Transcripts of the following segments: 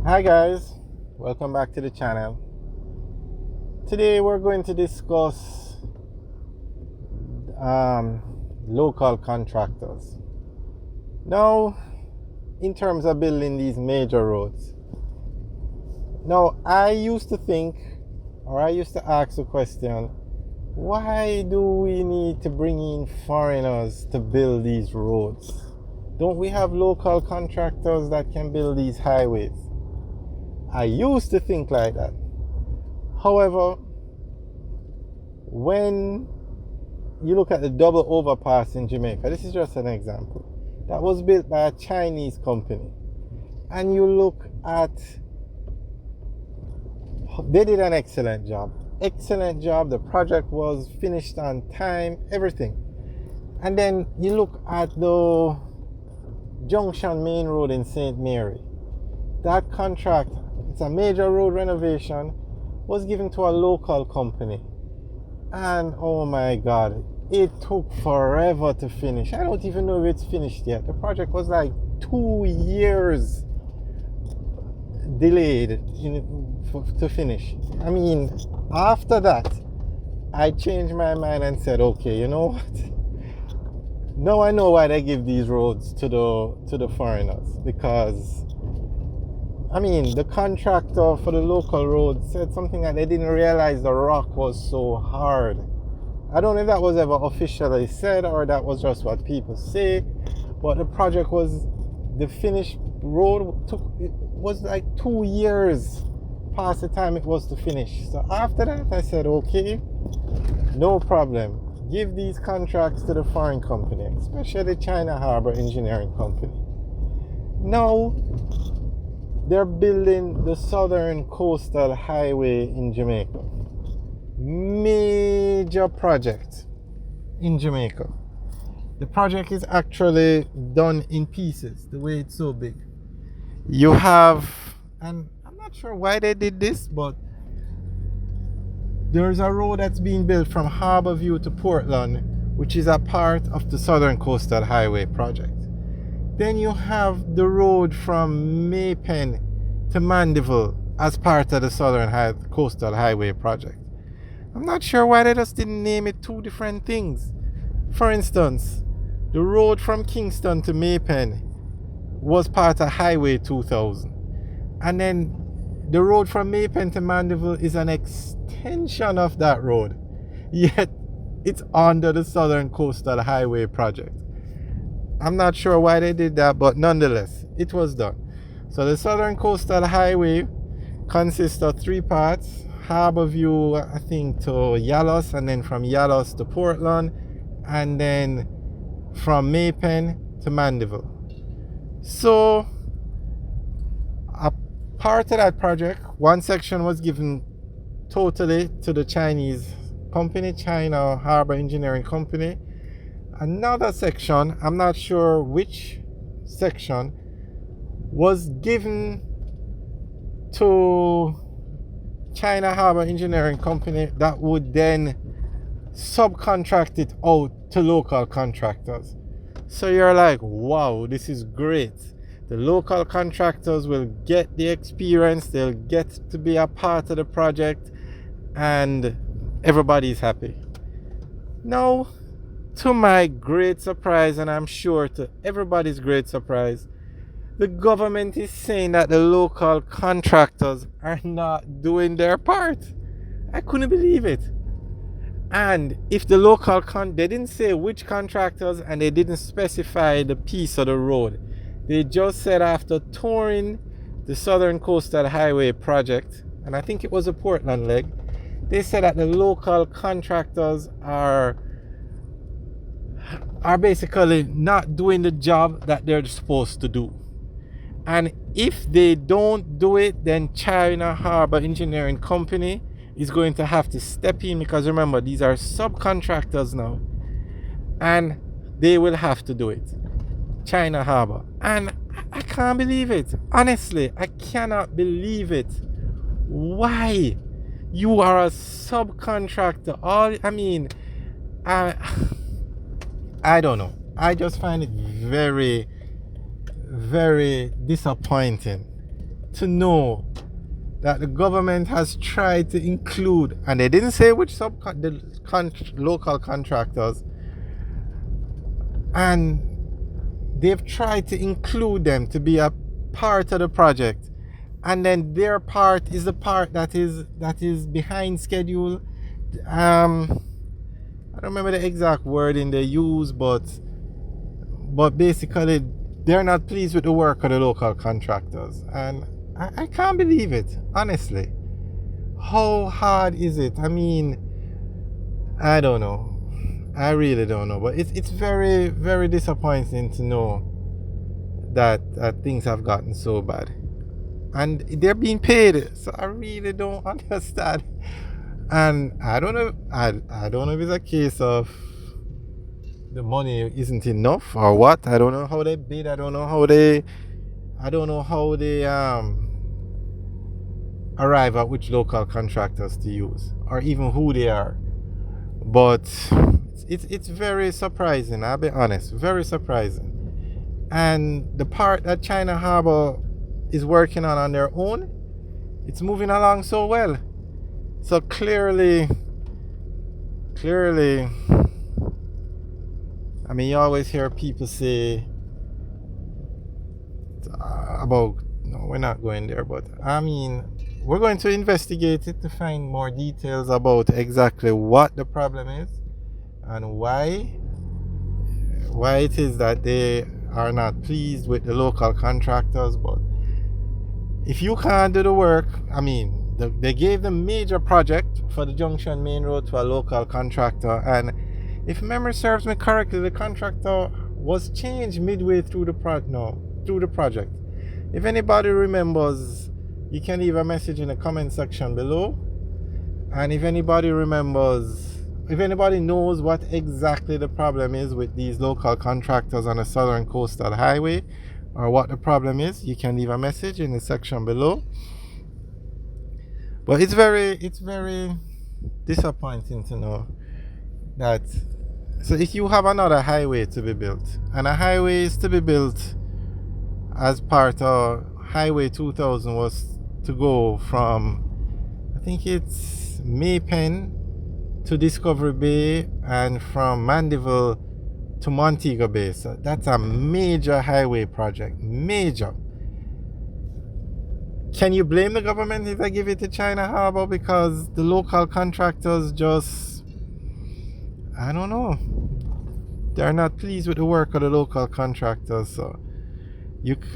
Hi guys, welcome back to the channel. Today we're going to discuss local contractors. Now, in terms of building these major roads. Now, I used to ask the question, why do we need to bring in foreigners to build these roads? Don't we have local contractors that can build these highways? I used to think like that. However, when you look at the double overpass in Jamaica, this is just an example, that was built by a Chinese company, and you look at, they did an excellent job. The project was finished on time, everything. And then you look at the Junction Main Road in St. Mary. That contract, it's a major road renovation, was given to a local company. And oh my God, it took forever to finish. I don't even know if it's finished yet. The project was like 2 years delayed to finish. I mean, after that, I changed my mind and said, okay, you know what? Now I know why they give these roads to the foreigners, because I mean, the contractor for the local road said something that they didn't realize the rock was so hard. I don't know if that was ever officially said or that was just what people say, but the project was, the finished road was like 2 years past the time it was to finish. So after that, I said, okay, no problem. Give these contracts to the foreign company, especially China Harbor Engineering Company. Now, they're building the Southern Coastal Highway in Jamaica. Major project in Jamaica. The project is actually done in pieces, the way it's so big. You have, and I'm not sure why they did this, but there's a road that's being built from Harborview to Portland, which is a part of the Southern Coastal Highway project. Then you have the road from Maypen to Mandeville as part of the Southern Coastal Highway project. I'm not sure why they just didn't name it two different things. For instance, the road from Kingston to Maypen was part of Highway 2000. And then the road from Maypen to Mandeville is an extension of that road. Yet it's under the Southern Coastal Highway project. I'm not sure why they did that, but nonetheless, it was done. So the Southern Coastal Highway consists of 3 parts. Harborview, I think, to Yalos, and then from Yalos to Portland, and then from Maypen to Mandeville. So a part of that project, one section was given totally to the Chinese company, China Harbor Engineering Company. Another section, I'm not sure which section, was given to China Harbor Engineering Company that would then subcontract it out to local contractors. So you're like, wow, this is great. The local contractors will get the experience, they'll get to be a part of the project, and everybody's happy. Now, to my great surprise, and I'm sure to everybody's great surprise, the government is saying that the local contractors are not doing their part. I couldn't believe it. And if the local they didn't say which contractors, and they didn't specify the piece of the road. They just said after touring the Southern Coastal Highway project, and I think it was a Portland leg, they said that the local contractors are basically not doing the job that they're supposed to do. And if they don't do it, then China Harbor Engineering Company is going to have to step in, because remember, these are subcontractors now, and they will have to do it. China Harbor. And I can't believe it. Honestly, I cannot believe it. Why? You are a subcontractor. I don't know. I just find it very, very disappointing to know that the government has tried to include, and they didn't say which local contractors, and they've tried to include them to be a part of the project, and then their part is the part that is behind schedule. I don't remember the exact wording they use, but basically they're not pleased with the work of the local contractors, and I can't believe it, honestly. How hard is it? I mean, I don't know. I really don't know, but it's very, very disappointing to know that things have gotten so bad, and they're being paid. So I really don't understand, and I don't know. I don't know if it's a case of the money isn't enough or what. I don't know how they bid. I don't know how they arrive at which local contractors to use, or even who they are. But it's very surprising, I'll be honest, very surprising. And the part that China Harbor is working on their own, it's moving along so well. So clearly, I mean, you always hear people say about, no, we're not going there, but I mean, we're going to investigate it to find more details about exactly what the problem is and why it is that they are not pleased with the local contractors. But if you can't do the work, I mean, they gave the major project for the Junction Main Road to a local contractor, and if memory serves me correctly, the contractor was changed midway through the project. If anybody remembers, you can leave a message in the comment section below. And if anybody knows what exactly the problem is with these local contractors on the Southern Coastal Highway, or what the problem is, you can leave a message in the section below. But it's very disappointing to know that. So if you have another highway to be built, and a highway is to be built as part of Highway 2000 was to go from, I think it's Maypen to Discovery Bay, and from Mandeville to Montego Bay. So that's a major highway project, major. Can you blame the government if they give it to China Harbor because the local contractors just, I don't know, they're not pleased with the work of the local contractors? So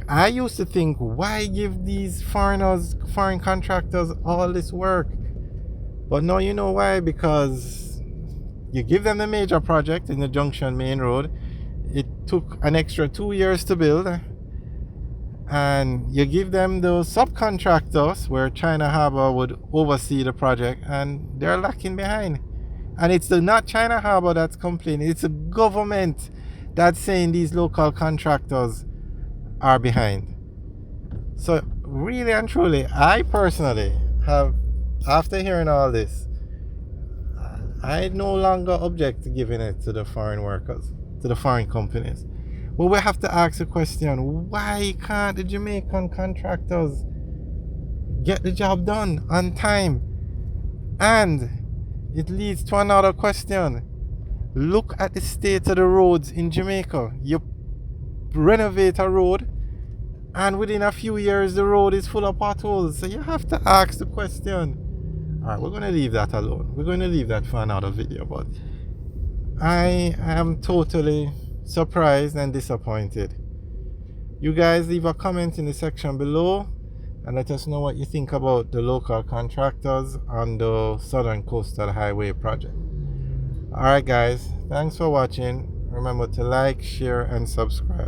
I used to think, why give these foreign contractors all this work? But now you know why, because you give them the major project in the Junction Main Road. It took an extra 2 years to build, and you give them those subcontractors where China Harbor would oversee the project, and they're lacking behind. And it's not China Harbor that's complaining, it's the government that's saying these local contractors are behind. So really and truly, I personally have, after hearing all this, I no longer object to giving it to the foreign workers, to the foreign companies. But we have to ask the question, why can't the Jamaican contractors get the job done on time? And it leads to another question. Look at the state of the roads in Jamaica. You renovate a road, and within a few years the road is full of potholes. So you have to ask the question. Alright, we're going to leave that alone. We're going to leave that for another video. But I am totally surprised and disappointed. You guys leave a comment in the section below and let us know what you think about the local contractors on the Southern Coastal Highway project. Alright guys, thanks for watching. Remember to like, share and subscribe.